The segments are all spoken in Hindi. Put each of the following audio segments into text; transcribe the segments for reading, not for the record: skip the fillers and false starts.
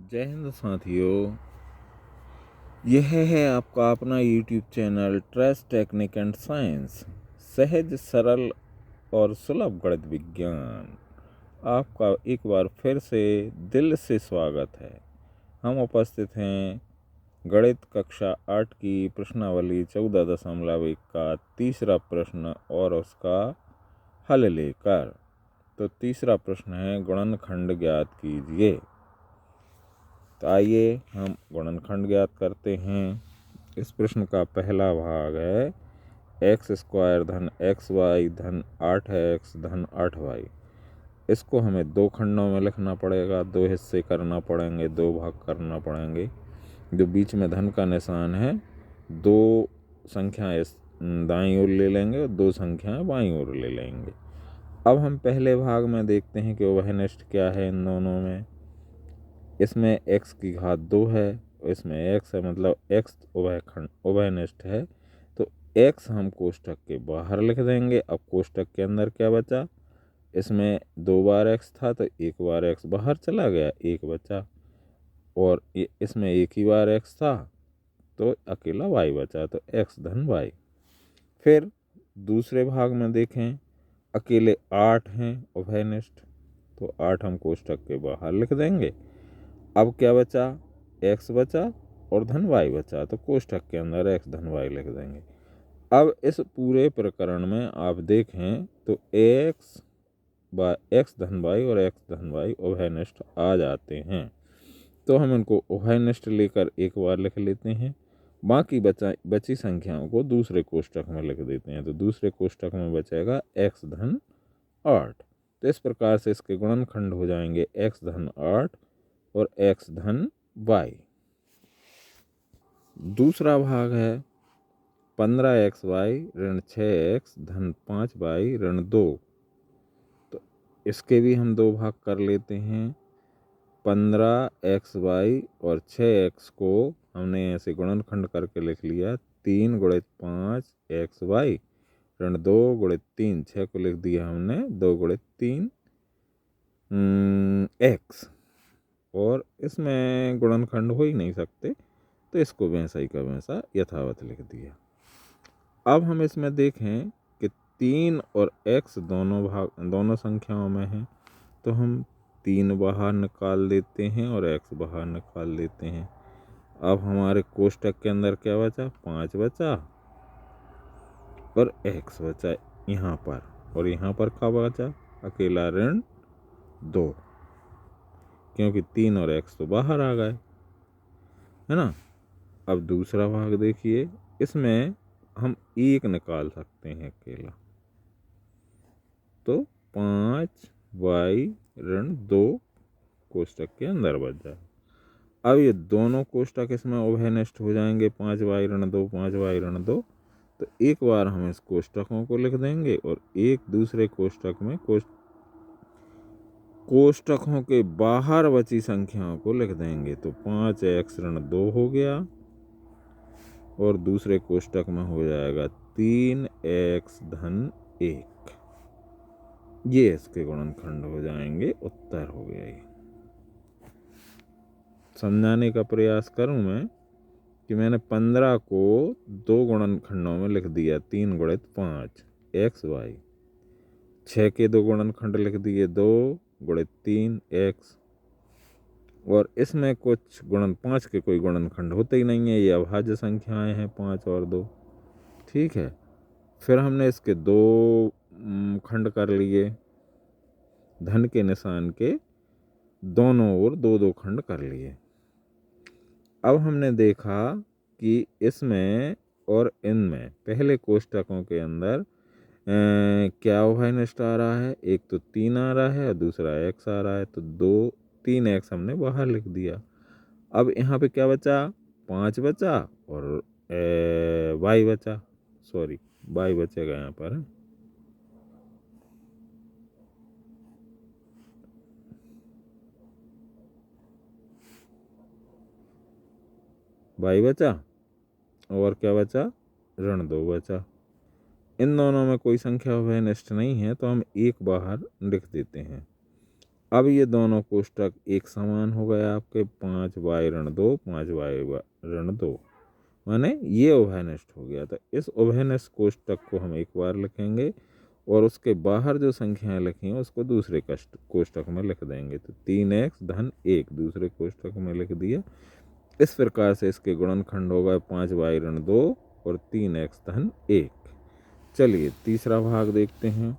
जय हिंद साथियों, यह है आपका अपना YouTube channel trace technique and science, सहज सरल और सुलभ गणित विज्ञान। आपका एक बार फिर से दिल से स्वागत है। हम उपस्थित हैं गणित कक्षा 8 की प्रश्नावली 14.1 का तीसरा प्रश्न और उसका हल लेकर। तो तीसरा प्रश्न है, गुणनखंड ज्ञात कीजिए। तो आइए हम गुणनखंड ज्ञात करते हैं। इस प्रश्न का पहला भाग है x² धन xy धन 8x धन 8y। इसको हमें दो खंडों में लिखना पड़ेगा, दो हिस्से करना पड़ेंगे, दो भाग करना पड़ेंगे। जो बीच में धन का निशान है, दो संख्याएं दाईं ओर ले लेंगे और दो संख्याएं बाईं ओर ले लेंगे। अब हम पहले भाग में देखते हैं कि उभयनिष्ठ क्या है इन दोनों में। इसमें x की घात 2 है, इसमें x है, मतलब x उभयनिष्ठ है। तो x हम कोष्ठक के बाहर लिख देंगे। अब कोष्ठक के अंदर क्या बचा, इसमें 2 बार x था तो एक बार x बाहर चला गया, एक बचा। और इसमें एक ही बार x था तो अकेला y बचा, तो x धन y। फिर दूसरे भाग में देखें, अकेले 8 हैं उभयनिष्ठ, तो 8 हम कोष्ठक के बाहर लिख देंगे। अब क्या बचा, x बचा और धन y बचा, तो कोष्ठक के अंदर x धन y लिख देंगे। अब इस पूरे प्रकरण में आप देखें तो x धन y और x धन y उभयनिष्ठ आ जाते हैं। तो हम इनको उभयनिष्ठ लेकर एक बार लिख लेते हैं, बाकी बची संख्याओं को दूसरे कोष्ठक में लिख देते हैं। तो दूसरे कोष्ठक में बचेगा x धन 8। तो इस प्रकार से इसके गुणनखंड हो जाएंगे x धन 8 और x धन y। दूसरा भाग है 15xy ऋण 6x धन 5y ऋण 2। तो इसके भी हम दो भाग कर लेते हैं। 15xy और 6x को हमने ऐसे गुणनखंड करके लिख लिया, 3 गुणित 5xy ऋण 2 गुणित 3, 6 को लिख दिया हमने 2 गुणित 3 x। और इसमें गुणनखंड हो ही नहीं सकते, तो इसको वैसा ही का वैसा यथावत लिख दिया। अब हम इसमें देखें कि 3 और x दोनों संख्याओं में हैं, तो हम 3 बाहर निकाल देते हैं और x बाहर निकाल देते हैं। अब हमारे कोष्ठक के अंदर क्या बचा, 5 बचा और x बचा यहाँ पर, और यहाँ पर क्या बचा, अकेला ऋण 2, क्योंकि 3 और x तो बाहर आ गए, है ना। अब दूसरा भाग देखिए, इसमें हम 1 निकाल सकते हैं अकेला, तो 5y ऋण 2 कोष्ठक के अंदर बच जाए। अब ये दोनों कोष्ठक इसमें उभयनिष्ठ हो जाएंगे, 5y ऋण 2 5y ऋण 2। तो एक बार हम इस कोष्ठकों को लिख देंगे और एक दूसरे कोष्ठक में कोष्ठकों के बाहर बची संख्याओं को लिख देंगे। तो 5x ऋण 2 हो गया और दूसरे कोष्ठक में हो जाएगा 3x धन 1। ये इसके गुणनखंड हो जाएंगे। उत्तर हो गया। ये समझाने का प्रयास करूं मैं कि मैंने 15 को दो गुणनखंडों में लिख दिया, 3 गुणित 5 xy। 6 के दो गुणनखंड लिख दिए, 2 गुणित 3 x। और इसमें कुछ 5 के कोई गुणनखंड होते ही नहीं है, ये अभाज्य संख्याएं हैं 5 और 2। ठीक है, फिर हमने इसके दो खंड कर लिए, धन के निशान के दोनों ओर 2-2 खंड कर लिए। अब हमने देखा कि इसमें और इनमें पहले कोष्ठकों के अंदर क्या उभयनिष्ठ आ रहा है, एक तो 3 आ रहा है और दूसरा x आ रहा है, तो 3x हमने बाहर लिख दिया। अब यहाँ पे क्या बचा, 5 बचा और y बचा, सॉरी y बचेगा यहाँ पर, y बचा और क्या बचा, ऋण 2 बचा। इन दोनों में कोई संख्या उभयनिष्ठ नहीं है, तो हम एक बाहर लिख देते हैं। अब ये दोनों कोष्टक एक समान हो गए आपके, 5y ऋण 2 5y ऋण 2, माने ये उभयनिष्ठ हो गया। तो इस उभयनिष्ठ कोष्टक को हम एक बार लिखेंगे और उसके बाहर जो संख्याएं लिखी हैं उसको दूसरे कोष्टक में लिख देंगे। तो 3x धन 1 दूसरे कोष्टक में लिख दिया। इस प्रकार से इसके गुणनखंड होगा 5y ऋण 2 और 3x धन 1। चलिए तीसरा भाग देखते हैं।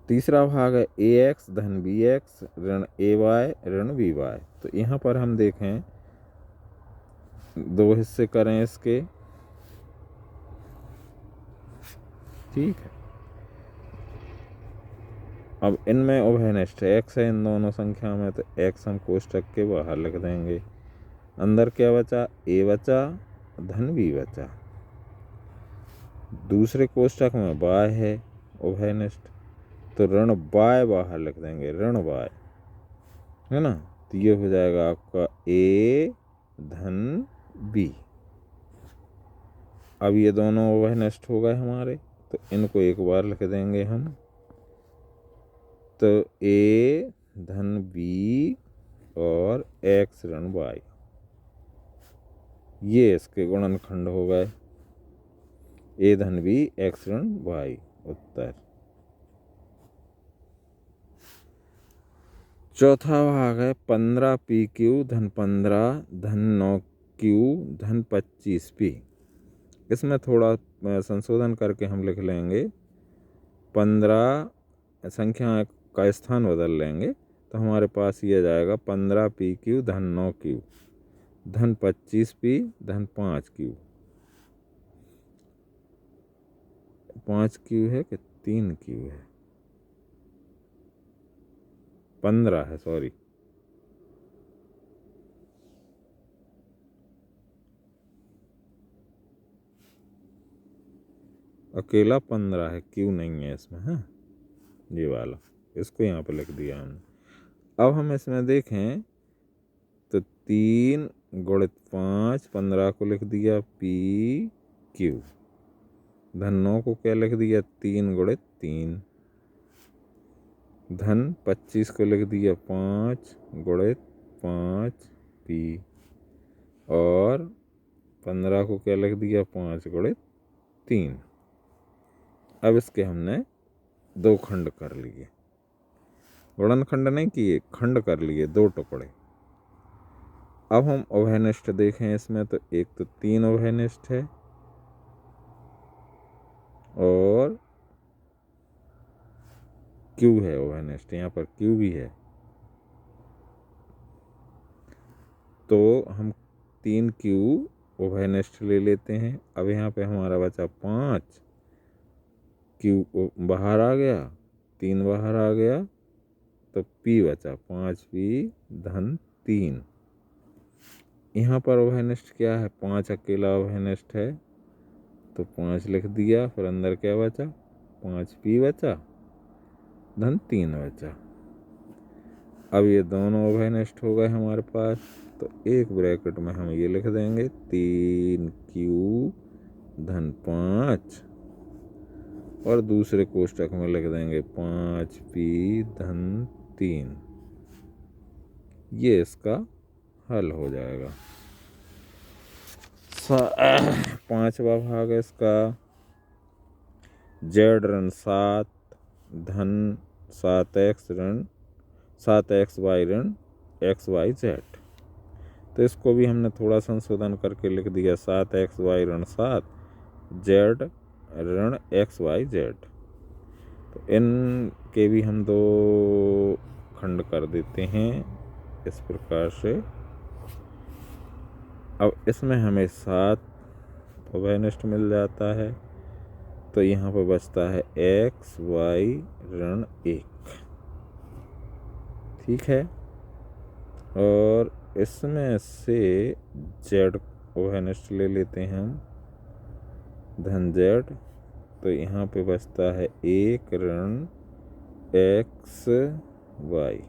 तीसरा भाग है ax धन bx ऋण ay ऋण by। तो यहाँ पर हम देखें दो हिस्से करें इसके, ठीक है। अब इनमें उभयनिष्ठ x है इन दोनों संख्या में, तो x हम कोष्टक के बाहर लिख देंगे। अंदर क्या बचा, a बचा धन b बचा। दूसरे कोष्टक में y है उभयनिष्ठ, तो ऋण y बाहर लिख देंगे, ऋण y, है ना। तो ये हो जाएगा आपका a धन b। अब ये दोनों उभयनिष्ठ हो गए हमारे, तो इनको एक बार लिख देंगे हम। तो a धन b और x ऋण y, ये इसके गुणनखंड हो गए, a धन b x ऋण y। उत्तर। चौथा भाग है 15pq धन 15 धन 9q धन 25p। इसमें थोड़ा संशोधन करके हम लिख लेंगे, 15 संख्या का स्थान बदल लेंगे, तो हमारे पास ये जाएगा 15pq धन 9q धन 25p धन 5q। 5q है कि 3q है, 15 है, सॉरी। अकेला 15 है, क्यू नहीं है इसमें, है ये वाला, इसको यहाँ पे लिख दिया हमने। अब हम इसमें देखें तो 3 गुणित 5, 15 को लिख दिया पी क्यू, धन 9 को क्या लिख दिया 3 गुणित 3, धन 25 को लिख दिया 5 गुणित 5 पी, और 15 को क्या लिख दिया 5 गुणित 3। अब इसके हमने दो खंड कर लिए, गुणनखंड नहीं किए, खंड कर लिए, दो टुकड़े। अब हम उभयनिष्ठ देखें इसमें, तो एक तो 3 उभयनिष्ठ है और Q है उभयनिष्ठ, यहाँ पर Q भी है। तो हम 3Q उभयनिष्ठ ले लेते हैं। अब यहाँ पे हमारा बचा 5, Q बाहर आ गया, 3 बाहर आ गया, तो P बचा 5P धन 3। यहाँ पर उभयनिष्ठ क्या है, 5 अकेला उभयनिष्ठ है, तो 5 लिख दिया। फिर अंदर क्या बचा, 5P बचा धन 3 बचा। अब ये दोनों उभयनिष्ठ हो गए हमारे पास, तो एक ब्रैकेट में हम ये लिख देंगे 3Q धन 5, और दूसरे कोष्टक में लिख देंगे 5P धन 3। ये इसका हल हो जाएगा। पांचवा भाग है इसका z ऋण 7 धन 7x ऋण 7xy ऋण xyz। तो इसको भी हमने थोड़ा संशोधन करके लिख दिया 7xy ऋण 7 z ऋण xyz। तो इनके भी हम दो खंड कर देते हैं इस प्रकार से। अब इसमें हमें 7 उभयनिष्ठ मिल जाता है, तो यहाँ पर बचता है xy ऋण 1, ठीक है। और इसमें से z उभयनिष्ठ ले लेते हैं हम, धन z, तो यहाँ पे बचता है 1 ऋण xy।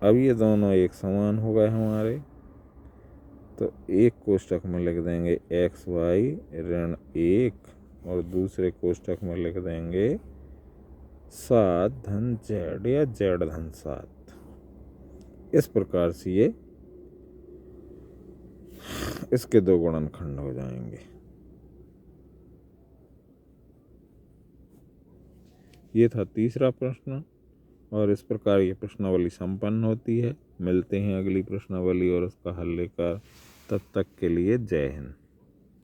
अब ये दोनों एक समान हो गए हमारे, तो एक कोष्टक में लिख देंगे xy ऋण 1 और दूसरे कोष्टक में लिख देंगे 7 धन जेड या जेड धन 7। इस प्रकार से ये इसके 2 गुणनखंड हो जाएंगे। ये था तीसरा प्रश्न और इस प्रकार ये प्रश्नावली संपन्न होती है। मिलते हैं अगली प्रश्नावली और उसका हल लेकर, तब तक के लिए जय हिंद।